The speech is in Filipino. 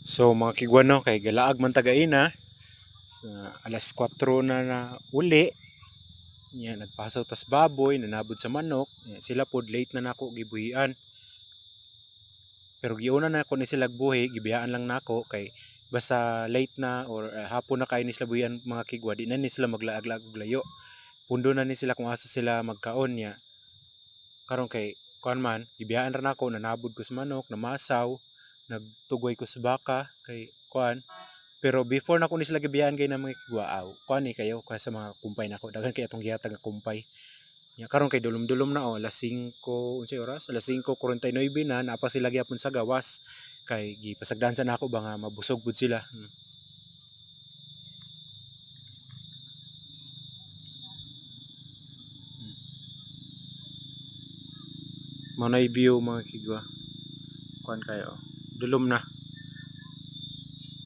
So mga kigwano kay galaag man tagaina sa alas 4 na uli nya nagpasaw tas baboy nanabod sa manok nya, sila pod late na nako gibuhian pero giuna na ako ni sila buhi gibiyaan lang nako kay basta late na or hapon na kay ni sila buhian mga kigwa di na ni sila maglaag-laag og layo pundo na ni sila kung asa sila magkaon nya karon kay kuan man gibiyaan ra nako nanabod ko sa manok namasaw nagtugoy ko sa baka kay kuan. Pero before na ko ni sila gibiyaan kay na mga kigwaaw, kuan ni kayo kuha sa mga kumpay nako daghan kay atong gihatag nga kumpay. Nya karon kay dulom-dulom na alas 5 unsay oras? Alas 5:49 na napa sila gyapon sa gawas kay gipasagdan sa nako ba nga mabusog pud sila. Mao nay view mga kigwa. Kuan kayo. Dulom na.